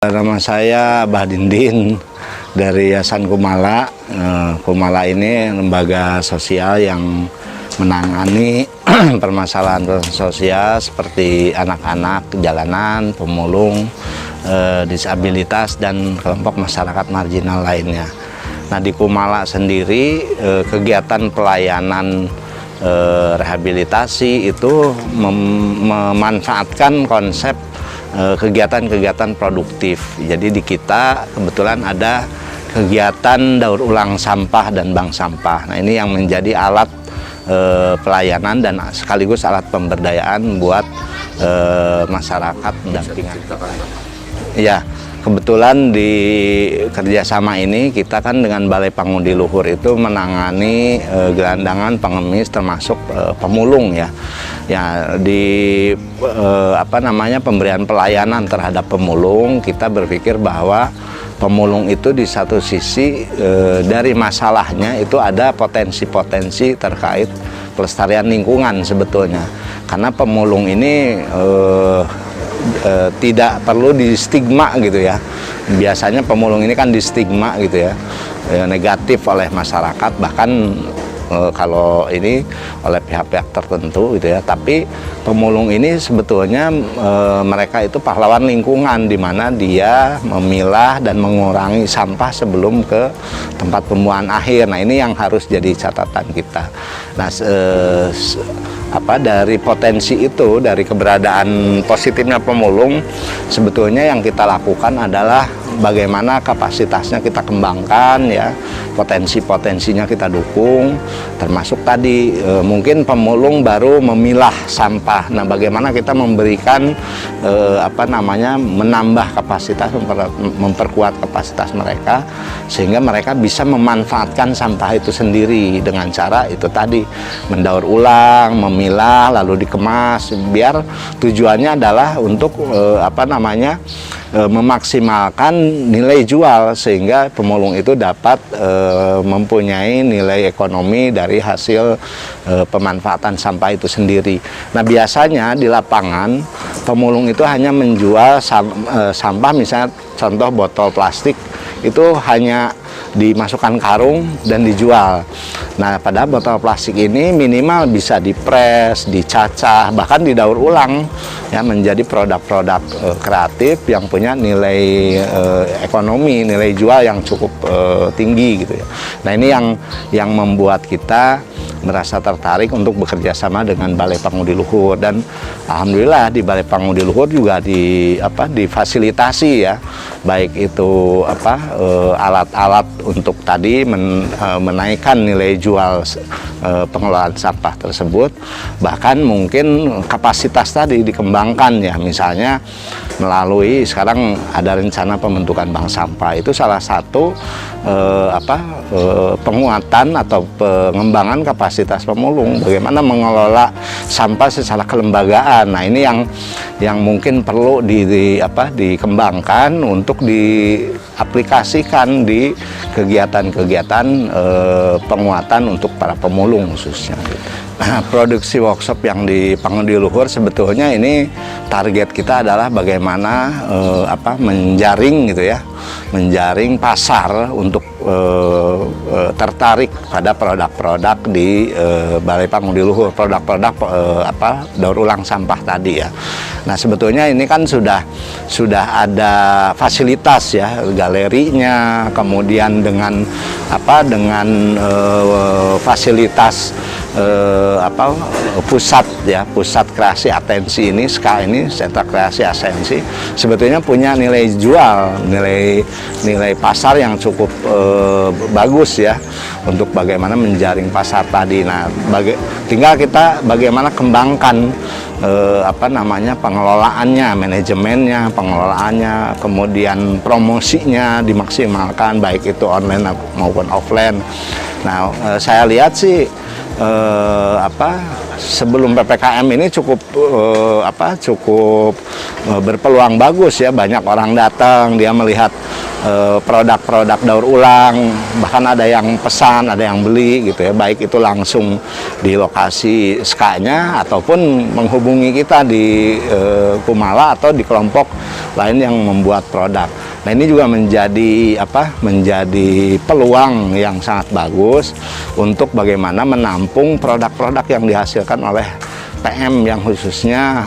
Nama saya Bahdindin dari Yayasan Kumala. Kumala ini lembaga sosial yang menangani permasalahan sosial seperti anak-anak jalanan, pemulung, disabilitas, dan kelompok masyarakat marginal lainnya. Nah, di Kumala sendiri kegiatan pelayanan rehabilitasi itu memanfaatkan konsep kegiatan-kegiatan produktif. Jadi di kita kebetulan ada kegiatan daur ulang sampah dan bank sampah. Nah, ini yang menjadi alat pelayanan dan sekaligus alat pemberdayaan buat masyarakat pendampingan. Ya, kebetulan di kerjasama ini kita kan dengan Balai Pangudi Luhur itu menangani gelandangan, pengemis, termasuk pemulung ya. Ya, di pemberian pelayanan terhadap pemulung, kita berpikir bahwa pemulung itu di satu sisi dari masalahnya itu ada potensi-potensi terkait pelestarian lingkungan sebetulnya. Karena pemulung ini tidak perlu di stigma gitu ya. Biasanya pemulung ini kan di stigma gitu ya, negatif oleh masyarakat, bahkan kalau ini oleh pihak-pihak tertentu gitu ya. Tapi pemulung ini sebetulnya mereka itu pahlawan lingkungan, di mana dia memilah dan mengurangi sampah sebelum ke tempat pembuangan akhir. Nah, ini yang harus jadi catatan kita. Nah, dari potensi itu, dari keberadaan positifnya pemulung, sebetulnya yang kita lakukan adalah bagaimana kapasitasnya kita kembangkan ya, potensi-potensinya kita dukung, termasuk tadi mungkin pemulung baru memilah sampah. Nah, bagaimana kita memberikan menambah kapasitas, memperkuat kapasitas mereka sehingga mereka bisa memanfaatkan sampah itu sendiri dengan cara itu tadi, mendaur ulang, memilah, lalu dikemas, biar tujuannya adalah untuk memaksimalkan nilai jual sehingga pemulung itu dapat mempunyai nilai ekonomi dari hasil pemanfaatan sampah itu sendiri. Nah, biasanya di lapangan pemulung itu hanya menjual sampah, misalnya contoh botol plastik itu hanya dimasukkan karung dan dijual. Nah, pada botol plastik ini minimal bisa dipres, dicacah, bahkan didaur ulang ya menjadi produk-produk kreatif yang punya nilai ekonomi, nilai jual yang cukup tinggi gitu ya. Nah, ini yang membuat kita merasa tertarik untuk bekerja sama dengan Balai Pangudi Luhur, dan alhamdulillah di Balai Pangudi Luhur juga difasilitasi ya, baik itu alat-alat untuk tadi menaikkan nilai jual pengelolaan sampah tersebut, bahkan mungkin kapasitas tadi dikembangkan ya, misalnya melalui sekarang ada rencana pembentukan bank sampah. Itu salah satu penguatan atau pengembangan kapasitas pemulung, bagaimana mengelola sampah secara kelembagaan. Nah, ini yang mungkin perlu dikembangkan untuk diaplikasikan di kegiatan-kegiatan penguatan untuk para pemulung khususnya. Nah, produksi workshop yang di Pangudi Luhur sebetulnya ini target kita adalah bagaimana menjaring gitu ya, menjaring pasar untuk tertarik pada produk-produk di Balai Pangudi Luhur, produk-produk daur ulang sampah tadi ya. Nah, sebetulnya ini kan sudah ada fasilitas ya, galerinya, kemudian dengan fasilitas pusat kreasi atensi ini, SKA ini, sentra kreasi atensi, sebetulnya punya nilai jual, nilai pasar yang cukup bagus ya untuk bagaimana menjaring pasar tadi. Nah, tinggal kita bagaimana kembangkan pengelolaannya, manajemennya, pengelolaannya, kemudian promosinya dimaksimalkan baik itu online maupun offline. Nah, saya lihat sih sebelum PPKM ini cukup berpeluang bagus ya, banyak orang datang, dia melihat produk-produk daur ulang, bahkan ada yang pesan, ada yang beli gitu ya, baik itu langsung di lokasi SKA-nya ataupun menghubungi kita di Kumala atau di kelompok lain yang membuat produk. Nah, ini juga menjadi peluang yang sangat bagus untuk bagaimana menampung produk-produk yang dihasilkan oleh PM yang khususnya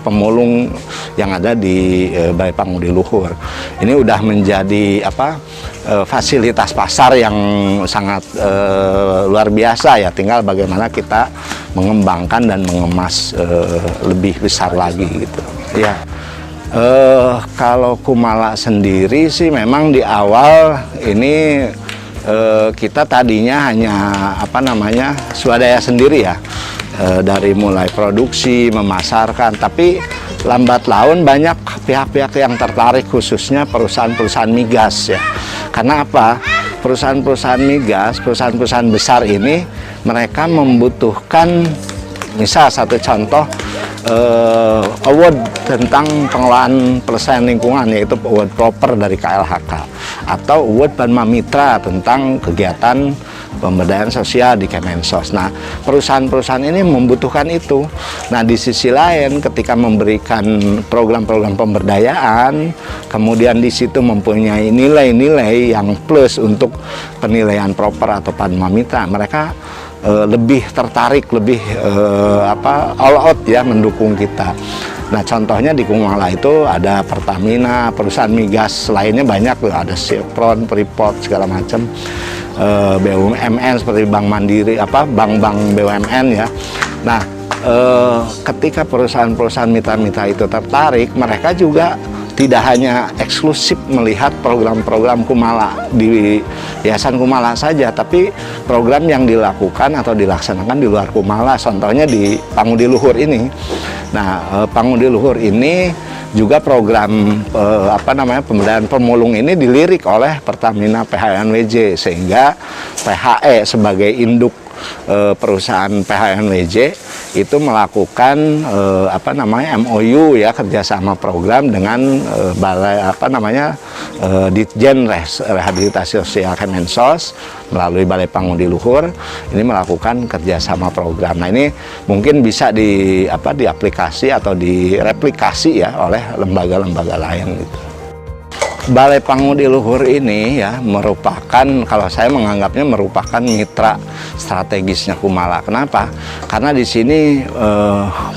pemulung yang ada di Balai Pangudi Luhur. Ini udah menjadi fasilitas pasar yang sangat luar biasa ya. Tinggal bagaimana kita mengembangkan dan mengemas lebih besar lagi gitu. Ya. Kalau Kumala sendiri sih memang di awal ini kita tadinya hanya swadaya sendiri ya, dari mulai produksi, memasarkan, tapi lambat laun banyak pihak-pihak yang tertarik, khususnya perusahaan-perusahaan migas ya. Karena apa? Perusahaan-perusahaan migas, perusahaan-perusahaan besar ini mereka membutuhkan, misal satu contoh, award tentang pengelolaan pelestarian lingkungan, yaitu award proper dari KLHK, atau award Padma Mitra tentang kegiatan pemberdayaan sosial di Kemensos. Nah, perusahaan-perusahaan ini membutuhkan itu. Nah, di sisi lain ketika memberikan program-program pemberdayaan, kemudian di situ mempunyai nilai-nilai yang plus untuk penilaian proper atau Padma Mitra, mereka lebih tertarik, lebih all out ya mendukung kita. Nah, contohnya di Kumala itu ada Pertamina, perusahaan migas lainnya banyak, ada Chevron, Freeport segala macam, BUMN seperti Bank Mandiri, bank-bank BUMN ya. Nah, ketika perusahaan-perusahaan mitra-mitra itu tertarik, mereka juga tidak hanya eksklusif melihat program-program Kumala di Yayasan Kumala saja, tapi program yang dilakukan atau dilaksanakan di luar Kumala, contohnya di Pangudi Luhur ini. Nah, Pangudi Luhur ini juga program pemberdayaan pemulung ini dilirik oleh Pertamina PHNWJ, sehingga PHE sebagai induk perusahaan PHNWJ itu melakukan MOU ya, kerjasama program dengan balai Ditjen Rehabilitasi Sosial Kemensos melalui Balai Pangudi Luhur ini melakukan kerjasama program. Nah, ini mungkin bisa diaplikasi atau direplikasi ya oleh lembaga-lembaga lain gitu. Balai Pangudi Luhur ini ya merupakan, kalau saya menganggapnya merupakan mitra strategisnya Kumala. Kenapa? Karena di sini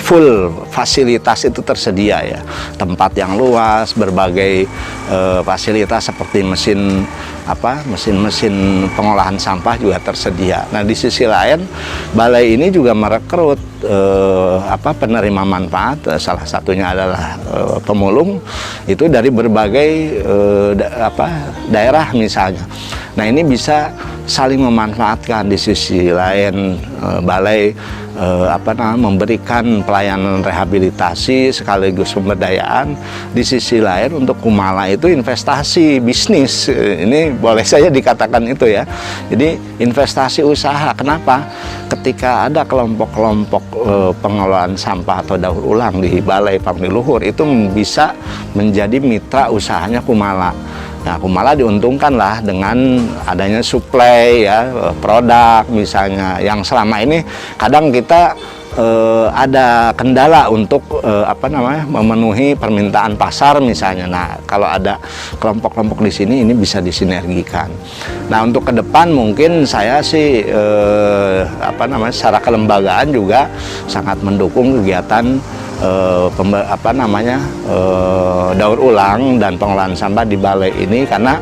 full fasilitas itu tersedia ya, tempat yang luas, berbagai fasilitas seperti mesin pengolahan sampah juga tersedia. Nah, di sisi lain balai ini juga merekrut penerima manfaat, salah satunya adalah pemulung itu dari berbagai daerah misalnya. Nah, ini bisa saling memanfaatkan. Di sisi lain balai memberikan pelayanan rehabilitasi sekaligus pemberdayaan. Di sisi lain untuk Kumala itu investasi bisnis, ini boleh saya dikatakan itu ya. Jadi investasi usaha. Kenapa? Ketika ada kelompok-kelompok pengelolaan sampah atau daur ulang di Balai Pangudi Luhur, itu bisa menjadi mitra usahanya Kumala. Nah, Kumala diuntungkan lah dengan adanya suplai ya, produk misalnya, yang selama ini kadang kita ada kendala untuk memenuhi permintaan pasar misalnya. Nah, kalau ada kelompok-kelompok di sini, ini bisa disinergikan. Nah, untuk ke depan mungkin saya sih secara kelembagaan juga sangat mendukung kegiatan daur ulang dan pengelolaan sampah di balai ini, karena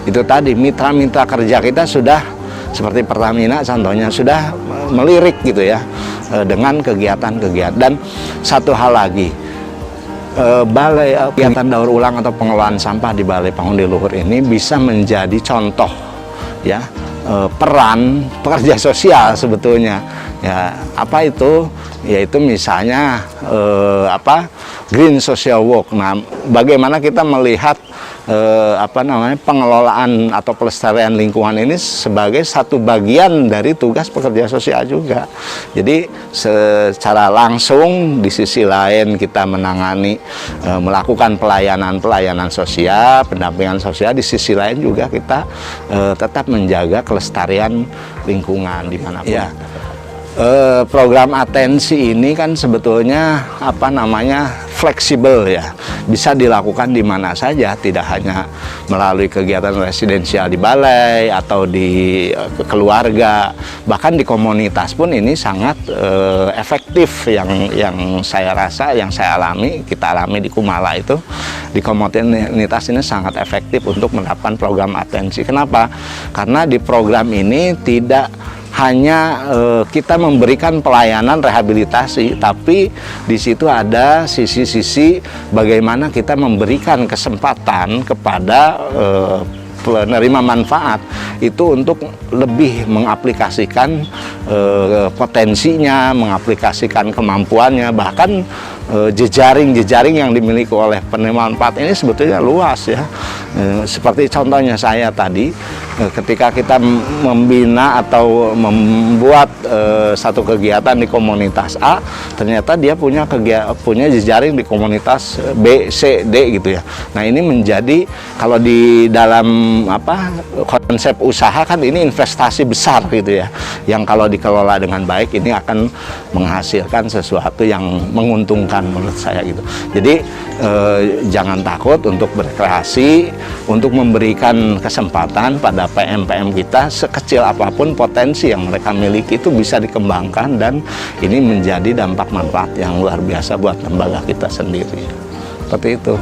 itu tadi mitra-mitra kerja kita sudah seperti Pertamina contohnya sudah melirik gitu ya dengan kegiatan-kegiatan. Dan satu hal lagi, balai kegiatan daur ulang atau pengelolaan sampah di Balai Pangudi Luhur ini bisa menjadi contoh ya peran pekerja sosial sebetulnya ya. Apa itu? Yaitu misalnya green social work. Nah, bagaimana kita melihat pengelolaan atau pelestarian lingkungan ini sebagai satu bagian dari tugas pekerja sosial juga. Jadi secara langsung di sisi lain kita menangani melakukan pelayanan sosial, pendampingan sosial, di sisi lain juga kita tetap menjaga kelestarian lingkungan dimanapun. Ya. Program atensi ini kan sebetulnya fleksibel ya, bisa dilakukan di mana saja, tidak hanya melalui kegiatan residensial di balai atau di keluarga, bahkan di komunitas pun ini sangat efektif. Yang saya rasa, yang saya alami, kita alami di Kumala itu, di komunitas ini sangat efektif untuk mendapatkan program atensi. Kenapa? Karena di program ini tidak hanya kita memberikan pelayanan rehabilitasi, tapi di situ ada sisi-sisi bagaimana kita memberikan kesempatan kepada penerima manfaat itu untuk lebih mengaplikasikan potensinya, mengaplikasikan kemampuannya, bahkan jejaring-jejaring yang dimiliki oleh penerima manfaat ini sebetulnya luas ya. Seperti contohnya saya tadi, ketika kita membina atau membuat satu kegiatan di komunitas A, ternyata dia punya jejaring di komunitas B, C, D gitu ya. Nah, ini menjadi, kalau di dalam konsep usaha kan ini investasi besar gitu ya, yang kalau dikelola dengan baik ini akan menghasilkan sesuatu yang menguntungkan menurut saya gitu. Jadi jangan takut untuk berkreasi, untuk memberikan kesempatan pada PM-PM kita, sekecil apapun potensi yang mereka miliki itu bisa dikembangkan, dan ini menjadi dampak manfaat yang luar biasa buat lembaga kita sendiri. Seperti itu.